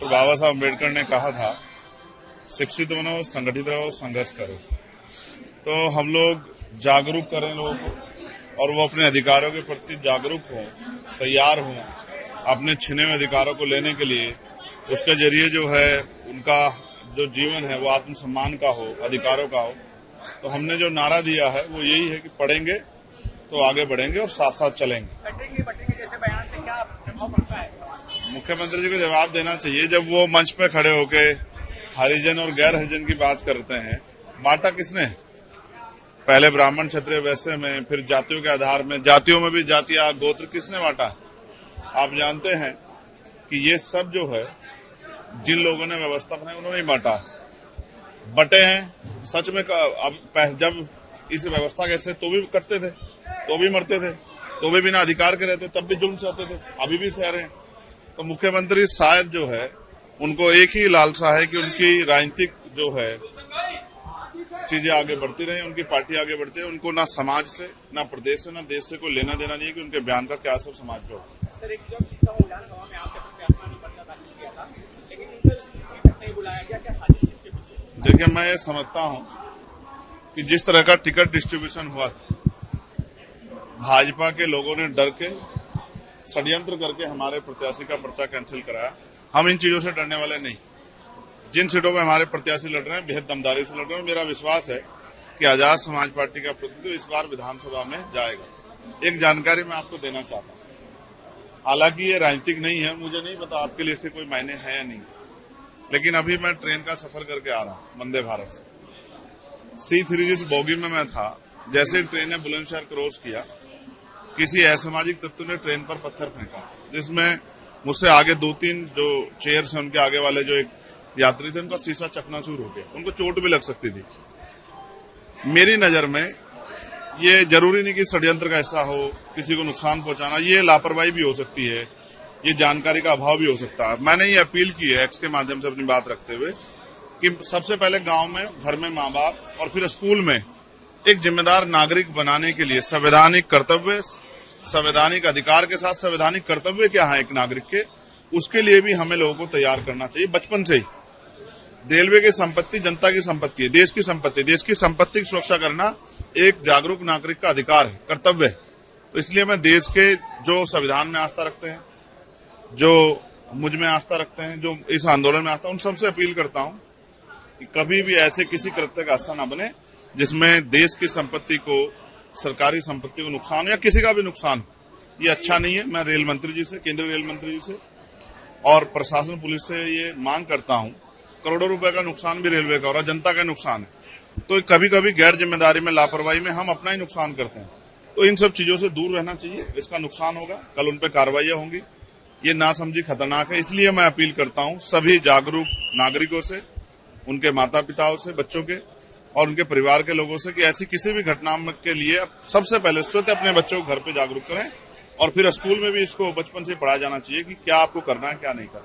Doctor बाबा साहब अम्बेडकर ने कहा था, शिक्षित बनो, संगठित रहो, संघर्ष करो। तो हम लोग जागरूक करें लोगों को और वो अपने अधिकारों के प्रति जागरूक हों, तैयार हों अपने छिने हुए अधिकारों को लेने के लिए। उसके जरिए जो है उनका जो जीवन है वो आत्मसम्मान का हो, अधिकारों का हो। तो हमने जो नारा दिया है वो यही है कि पढ़ेंगे तो आगे बढ़ेंगे और साथ साथ चलेंगे। बटेंगे जैसे बयान से क्या प्रभाव पड़ता है? मुख्यमंत्री जी को जवाब देना चाहिए। जब वो मंच पे खड़े होके हरिजन और गैर हरिजन की बात करते हैं, बांटा किसने? पहले ब्राह्मण, क्षत्रिय, वैश्य में, फिर जातियों के आधार में, जातियों में भी जातियां, गोत्र किसने बांटा? आप जानते हैं कि ये सब जो है जिन लोगों ने व्यवस्था बनाई उन्होंने ही बांटा। बटे हैं सच में। अब जब इस व्यवस्था कैसे तो भी करते थे, तो भी मरते थे, तो भी बिना अधिकार के रहते, तब भी जुल्म सहते थे, अभी भी सह रहे हैं। तो मुख्यमंत्री शायद जो है उनको एक ही लालसा है कि उनकी राजनीतिक जो है चीजें आगे बढ़ती रहे, उनकी पार्टी आगे बढ़ती है। उनको ना समाज से, ना प्रदेश से, ना देश से कोई लेना देना नहीं है कि उनके बयान का क्या असर समाज पे हो। सर, एक जो विधानसभा में आपके प्रत्याशी पर्चा दाखिल किया था, लेकिन इंटर नहीं बुलाया गया, क्या साजिश इसके पीछे? देखिए, मैं ये समझता हूं कि जिस तरह का टिकट डिस्ट्रीब्यूशन हुआ था, भाजपा के लोगों ने डर के षड्यंत्र करके हमारे प्रत्याशी का पर्चा कैंसिल कराया। हम इन चीजों से डरने वाले नहीं। जिन सीटों में हमारे प्रत्याशी लड़ रहे हैं बेहद दमदारी से लड़ रहे हैं। मेरा विश्वास है कि आजाद समाज पार्टी का प्रतिनिधित्व इस बार विधानसभा में जाएगा। एक जानकारी मैं आपको देना चाहता हूं, हालांकि ये राजनीतिक नहीं है, मुझे नहीं पता आपके लिए इसके कोई मायने है या नहीं, लेकिन अभी मैं ट्रेन का सफर करके आ रहा हूं वंदे भारत से। C3 जिस बोगी में मैं था, जैसे ट्रेन ने बुलंदशहर क्रॉस किया, किसी असामाजिक तत्व ने ट्रेन पर पत्थर फेंका, जिसमें मुझसे आगे 2-3 जो चेयर्स हैं उनके आगे वाले जो एक यात्री थे, उनका शीशा चकनाचूर हो गया, उनको चोट भी लग सकती थी। मेरी नजर में ये जरूरी नहीं कि षड्यंत्र का हिस्सा हो, किसी को नुकसान पहुंचाना, ये लापरवाही भी हो सकती है, ये जानकारी का अभाव भी हो सकता है। मैंने ये अपील की है एक्स के माध्यम से अपनी बात रखते हुए कि सबसे पहले गांव में, घर में माँ बाप और फिर स्कूल में एक जिम्मेदार नागरिक बनाने के लिए संवैधानिक कर्तव्य, संवैधानिक अधिकार के साथ संवैधानिक कर्तव्य क्या है एक नागरिक के, उसके लिए भी हमें लोगों को तैयार करना चाहिए बचपन से ही। रेलवे की संपत्ति जनता की संपत्ति है, देश की संपत्ति। देश की संपत्ति की सुरक्षा करना एक जागरूक नागरिक का अधिकार है, कर्तव्य है। तो इसलिए मैं देश के जो संविधान में आस्था रखते हैं, जो मुझ में आस्था रखते हैं, जो इस आंदोलन में आस्था, उन सबसे अपील करता हूं कि कभी भी ऐसे किसी कृत्य का हिस्सा न बने जिसमें देश की संपत्ति को, सरकारी संपत्ति को नुकसान या किसी का भी नुकसान। ये अच्छा नहीं है। मैं रेल मंत्री जी से, केंद्रीय रेल मंत्री जी से और प्रशासन, पुलिस से ये मांग करता हूं। करोड़ों रुपए का नुकसान भी रेलवे का हो रहा है, जनता का नुकसान है। तो कभी कभी गैर जिम्मेदारी में, लापरवाही में हम अपना ही नुकसान करते हैं। तो इन सब चीजों से दूर रहना चाहिए। इसका नुकसान होगा, कल उन पर कार्रवाइयां होंगी। ये नासमझी खतरनाक है। इसलिए मैं अपील करता हूं सभी जागरूक नागरिकों से, उनके माता पिताओं से, बच्चों के और उनके परिवार के लोगों से कि ऐसी किसी भी घटना के लिए सबसे पहले स्वतः अपने बच्चों को घर पे जागरूक करें और फिर स्कूल में भी इसको बचपन से पढ़ाया जाना चाहिए कि क्या आपको करना है, क्या नहीं करना।